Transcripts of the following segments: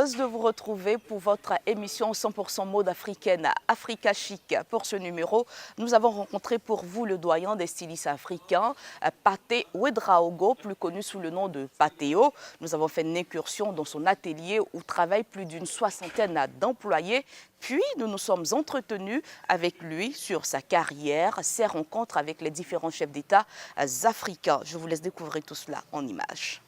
heureuse de vous retrouver pour votre émission 100% mode africaine Africa Chic. Pour ce numéro, nous avons rencontré pour vous le doyen des stylistes africains, Pathé Ouedraogo, plus connu sous le nom de Pathéo. Nous avons fait une incursion dans son atelier où travaillent plus d'une soixantaine d'employés. Puis, nous nous sommes entretenus avec lui sur sa carrière, ses rencontres avec les différents chefs d'État africains. Je vous laisse découvrir tout cela en images.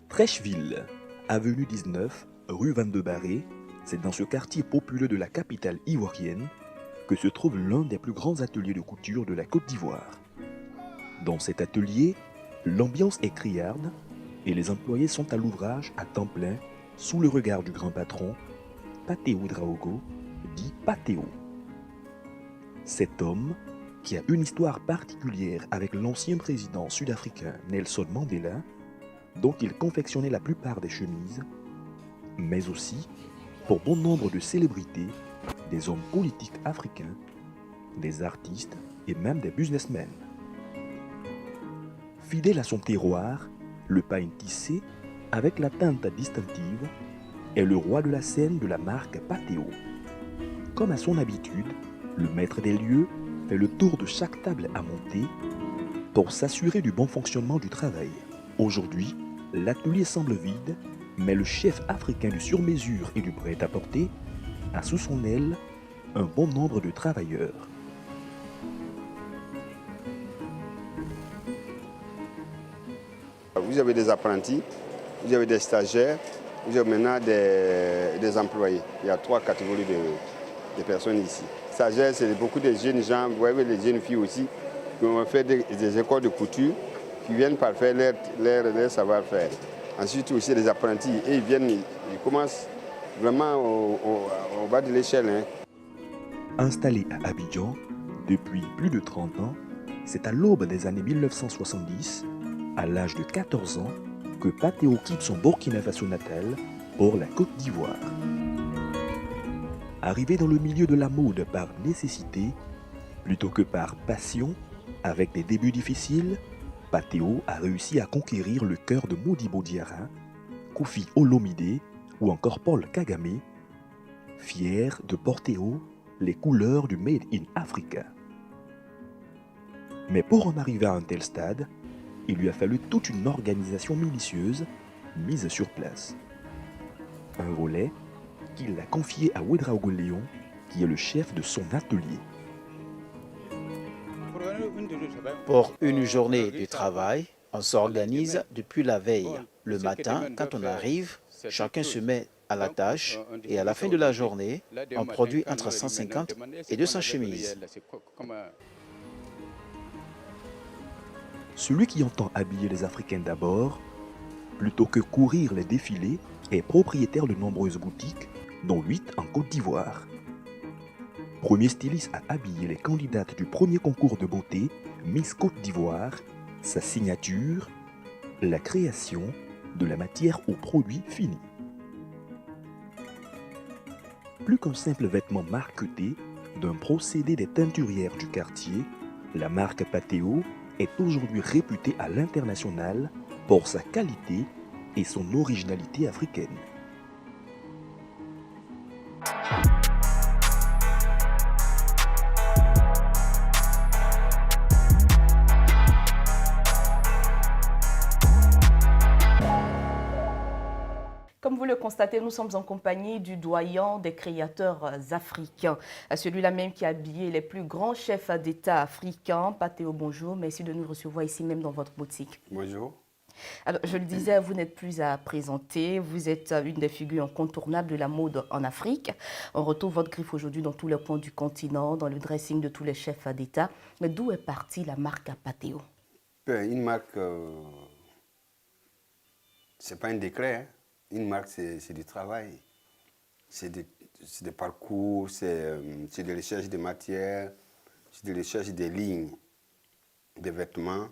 Trècheville, avenue 19, rue 22 Barré, c'est dans ce quartier populeux de la capitale ivoirienne que se trouve l'un des plus grands ateliers de couture de la Côte d'Ivoire. Dans cet atelier, l'ambiance est criarde et les employés sont à l'ouvrage à temps plein sous le regard du grand patron, Pathé Ouedraogo, dit Pathéo. Cet homme, qui a une histoire particulière avec l'ancien président sud-africain Nelson Mandela, dont il confectionnait la plupart des chemises, mais aussi pour bon nombre de célébrités, des hommes politiques africains, des artistes et même des businessmen. Fidèle à son terroir, le pain tissé, avec la teinte distinctive, est le roi de la scène de la marque Pathéo. Comme à son habitude, le maître des lieux fait le tour de chaque table à monter pour s'assurer du bon fonctionnement du travail. Aujourd'hui, l'atelier semble vide, mais le chef africain du sur-mesure et du prêt-à-porter a sous son aile un bon nombre de travailleurs. Vous avez des apprentis, vous avez des stagiaires, vous avez maintenant des employés. Il y a 3 catégories de personnes ici. Stagiaires, c'est beaucoup de jeunes gens, vous voyez les jeunes filles aussi, qui ont fait des écoles de couture, qui viennent par faire leur savoir-faire. Ensuite aussi les apprentis, et ils commencent vraiment au bas de l'échelle. Installé à Abidjan depuis plus de 30 ans, c'est à l'aube des années 1970, à l'âge de 14 ans, que Pathéo quitte son Burkina Faso natal pour la Côte d'Ivoire. Arrivé dans le milieu de la mode par nécessité, plutôt que par passion, avec des débuts difficiles, Pathéo a réussi à conquérir le cœur de Modibo Diarra, Koffi Olomide ou encore Paul Kagame, fier de porter haut les couleurs du Made in Africa. Mais pour en arriver à un tel stade, il lui a fallu toute une organisation minutieuse mise sur place. Un volet qu'il a confié à Ouedraogo Léon, qui est le chef de son atelier. Pour une journée de travail, on s'organise depuis la veille. Le matin, quand on arrive, chacun se met à la tâche et à la fin de la journée, on produit entre 150 et 200 chemises. Celui qui entend habiller les Africains d'abord, plutôt que courir les défilés, est propriétaire de nombreuses boutiques, dont 8 en Côte d'Ivoire. Premier styliste à habiller les candidates du premier concours de beauté Miss Côte d'Ivoire, sa signature, la création de la matière aux produits finis. Plus qu'un simple vêtement marqueté d'un procédé des teinturières du quartier, la marque Pathéo est aujourd'hui réputée à l'international pour sa qualité et son originalité africaine. Comme vous le constatez, nous sommes en compagnie du doyen des créateurs africains, celui-là même qui a habillé les plus grands chefs d'État africains. Pathéo, bonjour, merci de nous recevoir ici même dans votre boutique. Bonjour. Alors, je le disais, vous n'êtes plus à présenter, vous êtes une des figures incontournables de la mode en Afrique. On retrouve votre griffe aujourd'hui dans tous les coins du continent, dans le dressing de tous les chefs d'État. Mais d'où est partie la marque Pathéo? Une marque, c'est pas un décret, hein. Une marque, c'est du travail, c'est des parcours, c'est de recherche de matières, c'est de recherche des lignes, des vêtements,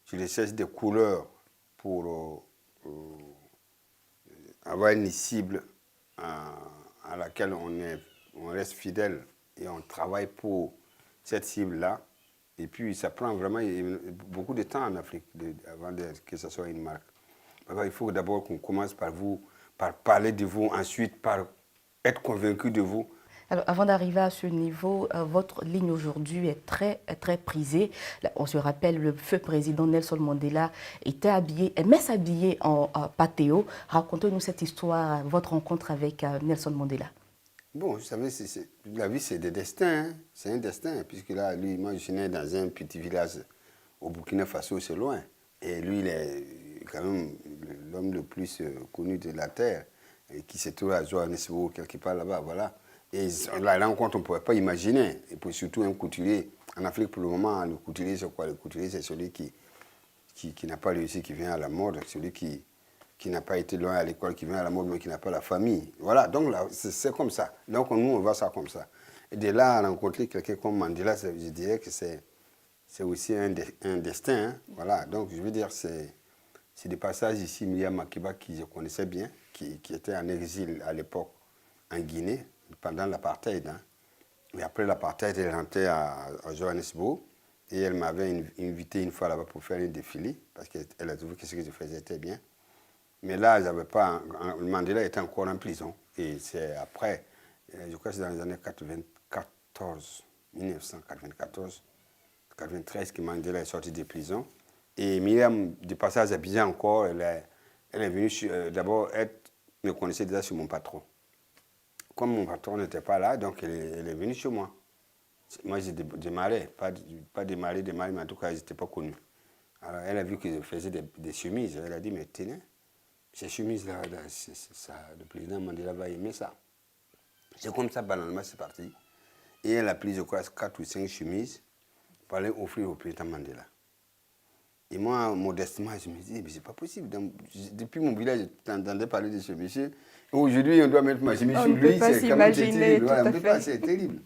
c'est de recherche des couleurs pour avoir une cible à laquelle on reste fidèle et on travaille pour cette cible-là. Et puis, ça prend vraiment beaucoup de temps en Afrique avant que ce soit une marque. Il faut d'abord qu'on commence par parler de vous, ensuite par être convaincu de vous. Alors, avant d'arriver à ce niveau, votre ligne aujourd'hui est très prisée. Là, on se rappelle, le feu président Nelson Mandela aimait s'habiller en patéo. Racontez-nous cette histoire, votre rencontre avec Nelson Mandela. Bon, vous savez, la vie, c'est des destins. Hein. C'est un destin, puisque là, lui, moi, je suis né dans un petit village au Burkina Faso, c'est loin. Et lui, il est quand même l'homme le plus connu de la Terre, et qui se trouve à Johannesburg, quelque part là-bas, voilà. Et la rencontre, on ne pouvait pas imaginer. Et puis surtout un couturier. En Afrique, pour le moment, le couturier, c'est quoi? Le couturier, c'est celui qui n'a pas réussi, qui vient à la mode, celui qui n'a pas été loin à l'école, qui vient à la mode, mais qui n'a pas la famille. Voilà, donc là, c'est comme ça. Donc nous, on voit ça comme ça. Et de là à rencontrer quelqu'un comme Mandela, je dirais que c'est aussi un destin. Hein. Voilà, donc je veux dire, c'est des passages ici, Myriam Makeba, qui je connaissais bien, qui était en exil à l'époque en Guinée, pendant l'apartheid. Hein. Et après l'apartheid, elle rentrait à Johannesburg et elle m'avait invité une fois là-bas pour faire un défilé parce qu'elle a trouvé que ce que je faisais était bien. Mais là, j'avais pas. Mandela était encore en prison. Et c'est après, je crois que c'est dans les années 1994, 93 que Mandela est sorti de prison. Et Myriam, de passage à Abidjan encore, elle est venue d'abord, elle me connaissait déjà sur mon patron. Comme mon patron n'était pas là, donc elle est venue chez moi. Moi, j'ai démarré, pas démarré, mais en tout cas, je n'étais pas connu. Alors, elle a vu que je faisais des chemises. Elle a dit, mais tenez, ces chemises-là, le président Mandela va aimer ça. C'est comme ça, banalement, c'est parti. Et elle a pris, je crois, 4 ou 5 chemises pour aller offrir au président Mandela. Et moi, modestement, je me dis, mais c'est pas possible. Depuis mon village, j'entendais parler de ce monsieur. Aujourd'hui, on doit mettre ma chemise sur lui. C'est quand même terrible. Voilà, on ne peut pas, c'est terrible.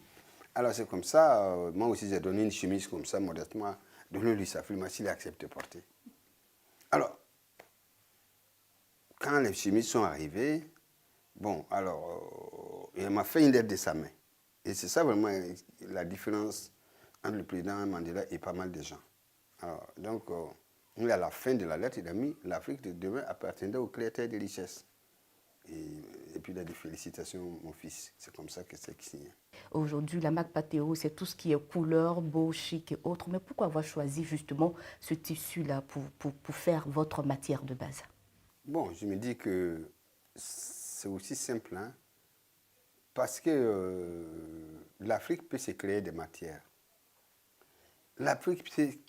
Alors, c'est comme ça. Moi aussi, j'ai donné une chemise comme ça, modestement. Donné-lui sa firme, s'il accepte de porter. Alors, quand les chemises sont arrivées, bon, alors, il m'a fait une lettre de sa main. Et c'est ça vraiment la différence entre le président Mandela et pas mal de gens. Alors, donc, à la fin de la lettre, il a mis l'Afrique de demain appartiendrait aux créateurs de richesses. Et puis il a dit félicitations, mon fils. C'est comme ça que c'est signé. Aujourd'hui, la marque Patéo, c'est tout ce qui est couleur, beau, chic et autres. Mais pourquoi avoir choisi justement ce tissu-là pour faire votre matière de base? Bon, je me dis que c'est aussi simple, hein, parce que l'Afrique peut se créer des matières. L'Afrique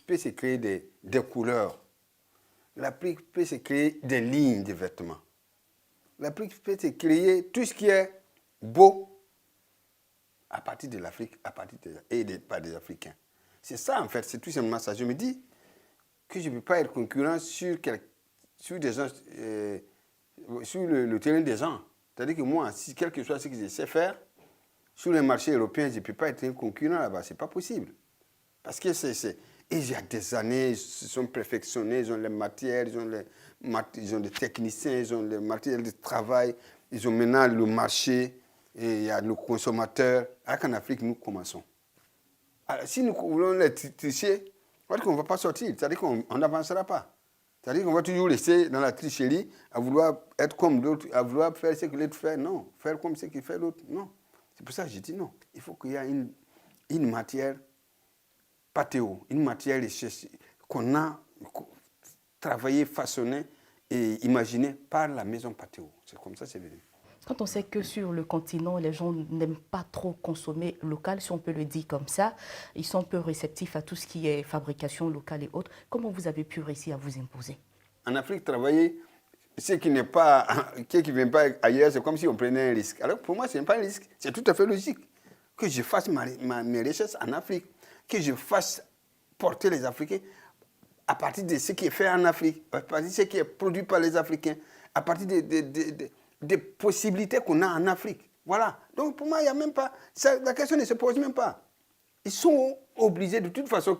peut se créer des couleurs. L'Afrique peut se créer des lignes de vêtements. L'Afrique peut se créer tout ce qui est beau à partir de l'Afrique, par des Africains. C'est ça, en fait, c'est tout simplement ça. Je me dis que je ne peux pas être concurrent sur des gens, sur le terrain des gens. C'est-à-dire que moi, si quel que soit ce que je sais faire, sur les marchés européens, je ne peux pas être un concurrent là-bas. Ce n'est pas possible. Parce que il y a des années, ils se sont perfectionnés, ils ont les matières, ils ont des techniciens, ils ont les matériels de travail, ils ont maintenant le marché, et il y a le consommateur. Alors qu'en Afrique, nous commençons. Alors, si nous voulons les tricher, on ne va pas sortir, c'est-à-dire qu'on n'avancera pas. C'est-à-dire qu'on va toujours rester dans la tricherie, à vouloir être comme d'autres, à vouloir faire ce que l'autre fait. Non, faire comme ce qu'il fait l'autre, non. C'est pour ça que je dis non. Il faut qu'il y ait une matière Patéo, une matière qu'on a travaillé, façonné et imaginé par la maison Patéo. C'est comme ça que c'est venu. Quand on sait que sur le continent, les gens n'aiment pas trop consommer local, si on peut le dire comme ça, ils sont un peu réceptifs à tout ce qui est fabrication locale et autres. Comment vous avez pu réussir à vous imposer? En Afrique, travailler, ce qui ne vient pas ailleurs, c'est comme si on prenait un risque. Alors pour moi, ce n'est pas un risque, c'est tout à fait logique. Que je fasse mes recherches en Afrique, que je fasse porter les Africains à partir de ce qui est fait en Afrique, à partir de ce qui est produit par les Africains, à partir des possibilités qu'on a en Afrique. Voilà. Donc pour moi, il n'y a même pas... la question ne se pose même pas. Ils sont obligés de toute façon,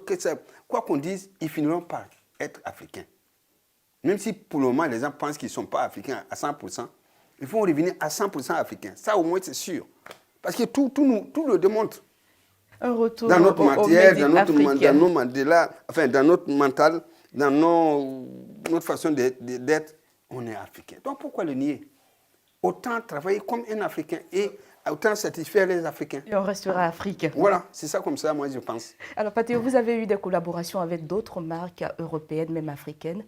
quoi qu'on dise, ils finiront par être africains. Même si pour le moment, les gens pensent qu'ils ne sont pas africains à 100%, ils vont revenir à 100% africains. Ça, au moins, c'est sûr. Parce que tout le démontre. Un retour Dans notre matière, dans nos mandats, enfin, dans notre mental, dans notre façon d'être, on est africain. Donc, pourquoi le nier? Autant travailler comme un Africain et autant satisfaire les Africains. Et on restera africain. Voilà, c'est ça comme ça, moi, je pense. Alors, Patéo, vous avez eu des collaborations avec d'autres marques européennes, même africaines?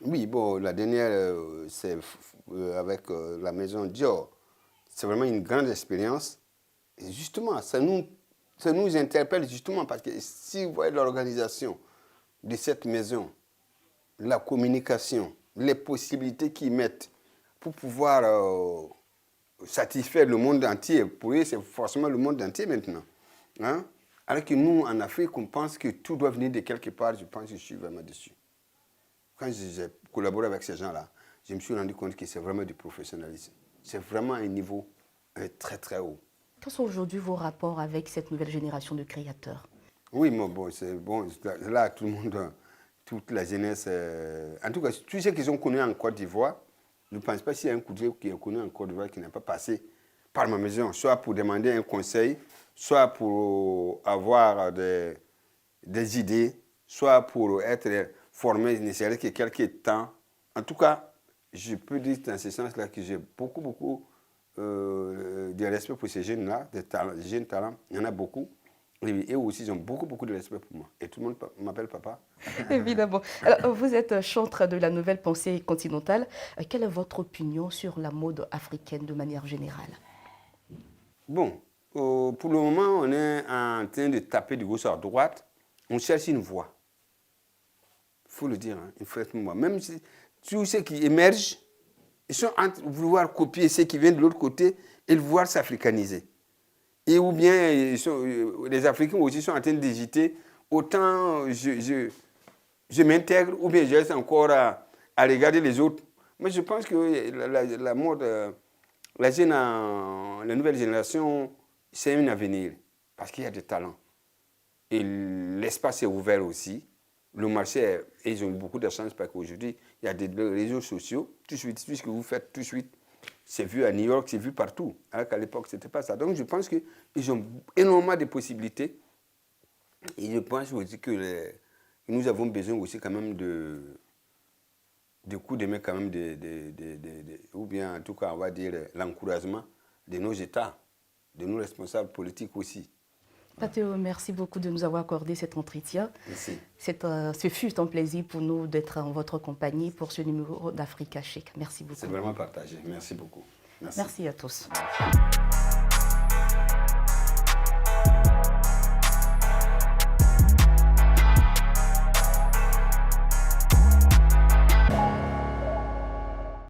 Oui, bon, la dernière, c'est avec la maison Dior. C'est vraiment une grande expérience. Et justement, ça nous interpelle justement parce que si vous voyez l'organisation de cette maison, la communication, les possibilités qu'ils mettent pour pouvoir satisfaire le monde entier, pour eux, c'est forcément le monde entier maintenant. Hein? Alors que nous, en Afrique, on pense que tout doit venir de quelque part. Je pense que je suis vraiment dessus. Quand j'ai collaboré avec ces gens-là, je me suis rendu compte que c'est vraiment du professionnalisme. C'est vraiment un niveau très, très haut. Quels sont aujourd'hui vos rapports avec cette nouvelle génération de créateurs? Oui, mais bon, c'est bon. Là, tout le monde, toute la jeunesse, en tout cas, tous ceux qui sont connus en Côte d'Ivoire, je ne pense pas s'il y a un coup de qui est connu en Côte d'Ivoire qui n'a pas passé par ma maison, soit pour demander un conseil, soit pour avoir des idées, soit pour être formé, ne serait-ce que quelques temps. En tout cas, je peux dire dans ce sens-là que j'ai beaucoup de respect pour ces jeunes-là, des jeunes talents. Il y en a beaucoup. Et eux aussi, ils ont beaucoup de respect pour moi. Et tout le monde m'appelle papa. Évidemment. Alors, vous êtes chantre de la nouvelle pensée continentale. Quelle est votre opinion sur la mode africaine de manière générale? Bon, pour le moment, on est en train de taper de gauche à droite. On cherche une voie. Il faut le dire, hein, effectivement. Même si tous ceux qui émergent, ils sont en train de vouloir copier ceux qui viennent de l'autre côté et de vouloir s'africaniser. Et ou bien les Africains aussi sont en train d'hésiter. Autant je m'intègre ou bien je reste encore à regarder les autres. Mais je pense que la mode, la nouvelle génération, c'est un avenir. Parce qu'il y a des talents. Et l'espace est ouvert aussi. Le marché, ils ont beaucoup de chance parce qu'aujourd'hui, il y a des réseaux sociaux. Tout de suite, tout ce que vous faites tout de suite, c'est vu à New York, c'est vu partout. Alors qu'à l'époque, ce n'était pas ça. Donc, je pense qu'ils ont énormément de possibilités. Et je pense aussi que nous avons besoin aussi quand même de coups de main quand même, ou bien en tout cas, on va dire, l'encouragement de nos États, de nos responsables politiques aussi. Patéo, merci beaucoup de nous avoir accordé cet entretien. Merci. Ce fut un plaisir pour nous d'être en votre compagnie pour ce numéro d'Africa Chic. Merci beaucoup. C'est vraiment partagé. Merci beaucoup. Merci à tous. Merci.